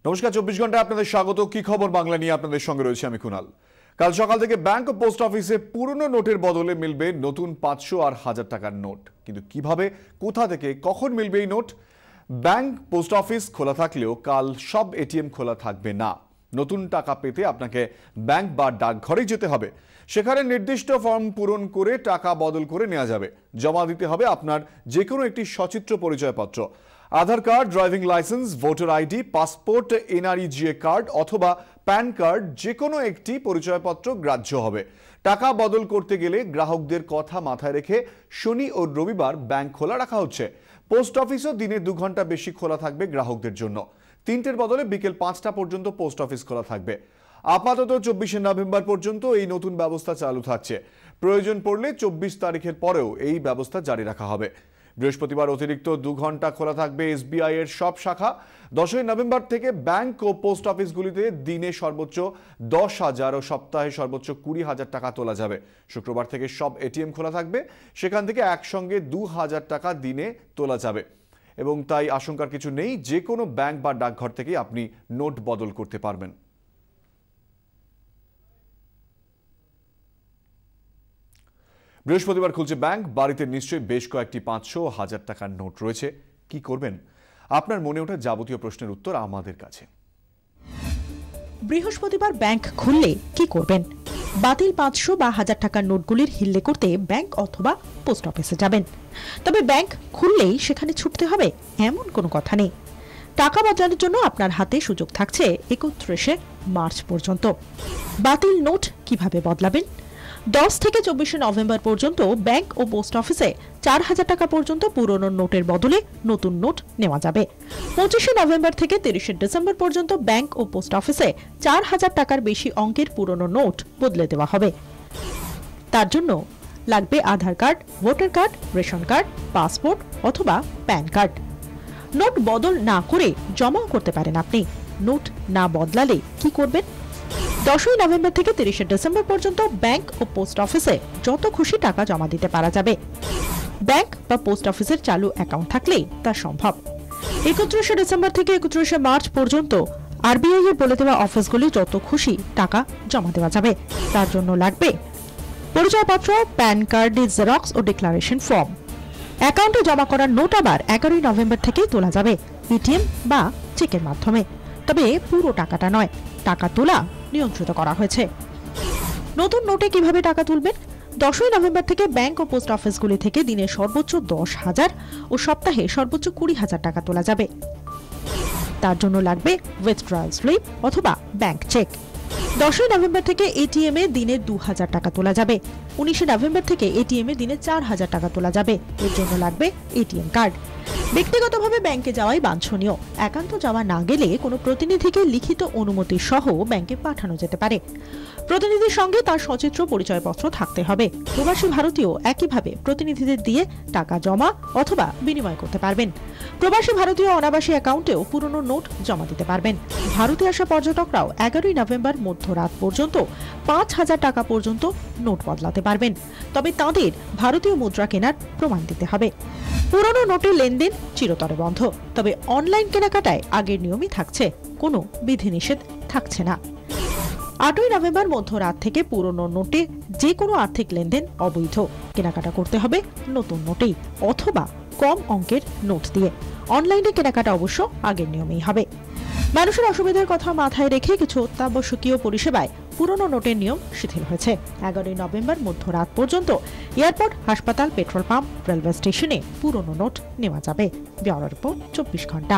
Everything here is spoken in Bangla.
নমস্কার, 24 ঘন্টায় আপনাদের স্বাগত। কি খবর বাংলা নিয়ে আপনাদের সঙ্গে রয়েছে আমি কুনাল। কাল সকাল থেকে ব্যাংক ও পোস্ট অফিসে পুরনো নোটের বদলে মিলবে নতুন 500 আর 1000 টাকার নোট। কিন্তু কিভাবে, কোথা থেকে, কখন মিলবে এই নোট? ব্যাংক পোস্ট অফিস খোলা থাকলেও কাল সব এটিএম খোলা থাকবে না। নতুন টাকা পেতে আপনাকে ব্যাংক বা ডাকঘরে যেতে হবে। সেখানে নির্দিষ্ট ফর্ম পূরণ করে টাকা বদল করে নেওয়া যাবে। জমা দিতে হবে আপনার যে কোনো একটি সচিত্র পরিচয়পত্র, Aadhaar card, driving licence, voter ID, passport, NREGA card অথবা প্যান কার্ড, যে কোনো একটি পরিচয়পত্র গ্রাহ্য হবে। টাকা বদল করতে গেলে গ্রাহকদের কথা মাথায় রেখে শনি ও রবিবার ব্যাংক খোলা রাখা হচ্ছে। পোস্ট অফিসও দিনে 2 ঘন্টা বেশি খোলা থাকবে গ্রাহকদের জন্য। 3টের বদলে বিকেল 5টা পর্যন্ত পোস্ট অফিস খোলা থাকবে। আপাতত 24শে নভেম্বর পর্যন্ত এই নতুন ব্যবস্থা চালু থাকছে। প্রয়োজন পড়লে 24 তারিখের পরেও এই ব্যবস্থা জারি রাখা হবে। বৃহস্পতিবার অতিরিক্ত 2 ঘন্টা খোলা থাকবে এসবিআই এর সব শাখা। 10ই নভেম্বর থেকে ব্যাংক ও পোস্ট অফিসগুলিতে দিনে সর্বোচ্চ 10,000 ও সপ্তাহে সর্বোচ্চ 20,000 টাকা তোলা যাবে। শুক্রবার থেকে সব এটিএম খোলা থাকবে। সেখান থেকে একসঙ্গে 2,000 টাকা দিনে তোলা যাবে এবং তাই আশঙ্কার কিছু নেই। যে কোনো ব্যাংক বা ডাকঘর থেকে আপনি নোট বদল করতে পারবেন। বৃহস্পতিবার খুলছে ব্যাংক। বাড়িতে নিশ্চয়ই বেশ কয়েকটি 500 ও 1000 টাকার নোট রয়েছে। কি করবেন? আপনার মনে ওঠা যাবতীয় প্রশ্নের উত্তর আমাদের কাছে। বৃহস্পতিবার ব্যাংক খুললে কি করবেন? বাতিল 500 বা 1000 টাকার নোটগুলির হিল্লে করতে ব্যাংক অথবা পোস্ট অফিসে যাবেন। তবে ব্যাংক খুললেই সেখানে ছুটতে হবে এমন কোনো কথা নেই। টাকা বদলানোর জন্য আপনার হাতে সুযোগ থাকছে 31শে মার্চ পর্যন্ত। বাতিল নোট কিভাবে বদলাবেন? 10 থেকে 24শে নভেম্বর পর্যন্ত ব্যাংক ও পোস্ট অফিসে 4000 টাকা পর্যন্ত পুরনো নোটের বদলে নতুন নোট নেওয়া যাবে। 25শে নভেম্বর থেকে 30শে ডিসেম্বর পর্যন্ত ব্যাংক ও পোস্ট অফিসে 4000 টাকার বেশি অঙ্কের পুরনো নোট বদলে দেওয়া হবে। তার জন্য লাগবে Aadhaar card, voter card, ration card, passport অথবা প্যান কার্ড। নোট বদল না করে জমাও করতে পারেন আপনি। নোট না বদলালে কি করবেন? 10ই নভেম্বর থেকে 30শে ডিসেম্বর পর্যন্ত ব্যাংক ও পোস্ট অফিসে যত খুশি টাকা জমা দিতে পারা যাবে। ব্যাংক বা পোস্ট অফিসের চালু অ্যাকাউন্ট থাকলেই তা সম্ভব। 31শে ডিসেম্বর থেকে 31শে মার্চ পর্যন্ত আরবিআই এর বলে দেওয়া অফিসগুলি যত খুশি টাকা জমা দেওয়া যাবে। তার জন্য লাগবে পরিচয়পত্র, প্যান কার্ড, জেরক্স ও ডিক্লারেশন ফর্ম। অ্যাকাউন্টে জমা করার নোট আবার 11ই নভেম্বর থেকেই তোলা যাবে এটিএম বা চেকের মাধ্যমে। তবে পুরো টাকাটা নয়, টাকা তোলা নিয়ন্ত্রিত করা হয়েছে। নতুন নোটে কিভাবে টাকা তুলবেন? 10ই নভেম্বর থেকে ব্যাংক ও পোস্ট অফিসগুলি থেকে দিনে সর্বোচ্চ 10,000 ও সপ্তাহে সর্বোচ্চ 20,000 টাকা তোলা যাবে। তার জন্য লাগবে উইথড্রয়াল স্লিপ অথবা ব্যাংক চেক। 10ই নভেম্বর থেকে এটিএম এ দিনে 2,000 টাকা তোলা যাবে। 19শে নভেম্বর থেকে এটিএম এ দিনে 4,000 টাকা তোলা যাবে। এর জন্য লাগবে এটিএম কার্ড। ব্যক্তিগতভাবে ব্যাংকে যাওয়াই বাঞ্ছনীয়। একান্ত যাওয়া না গেলে কোনো প্রতিনিধিকে লিখিত অনুমতি সহ ব্যাংকে পাঠানো যেতে পারে। প্রতিনিধির সঙ্গে তার সচিত্র পরিচয়পত্র থাকতে হবে। প্রবাসী ভারতীয় একইভাবে প্রতিনিধিদের দিয়ে টাকা জমা অথবা বিনিময় করতে পারবেন। প্রবাসী ভারতীয় অনাবাসী অ্যাকাউন্টেও পুরনো নোট জমা দিতে পারবেন। ভারতে আসা পর্যটকরাও 11ই নভেম্বর মধ্যরাত পর্যন্ত 5,000 টাকা পর্যন্ত নোট বদলাতে পারবেন। তবে তাঁদের ভারতীয় মুদ্রা কেনার প্রমাণ দিতে হবে। পুরনো নোটের লেনদেন চিরতরে বন্ধ। তবে অনলাইন কেনাকাটায় আগের নিয়মই থাকছে, কোনো বিধিনিষেধ থাকছে না। 8ই নভেম্বর মধ্যরাত থেকে পুরনো নোটে যে কোনো আর্থিক লেনদেন অবৈধ। কেনাকাটা করতে হবে নতুন নোটেই অথবা কম অঙ্কের নোট দিয়ে। অনলাইনে কেনাকাটা অবশ্য আগের নিয়মেই হবে। মানুষের অসুবিধার কথা মাথায় রেখে কিছু অত্যাবশ্যকীয় পরিষেবায় পুরনো নোটের নিয়ম শিথিল হয়েছে। 11ই নভেম্বর মধ্যরাত পর্যন্ত এয়ারপোর্ট, হাসপাতাল, পেট্রোল পাম্প, রেলওয়ে স্টেশনে পুরনো নোট নেওয়া যাবে। ব্যুরো রিপোর্ট, 24 ঘন্টা।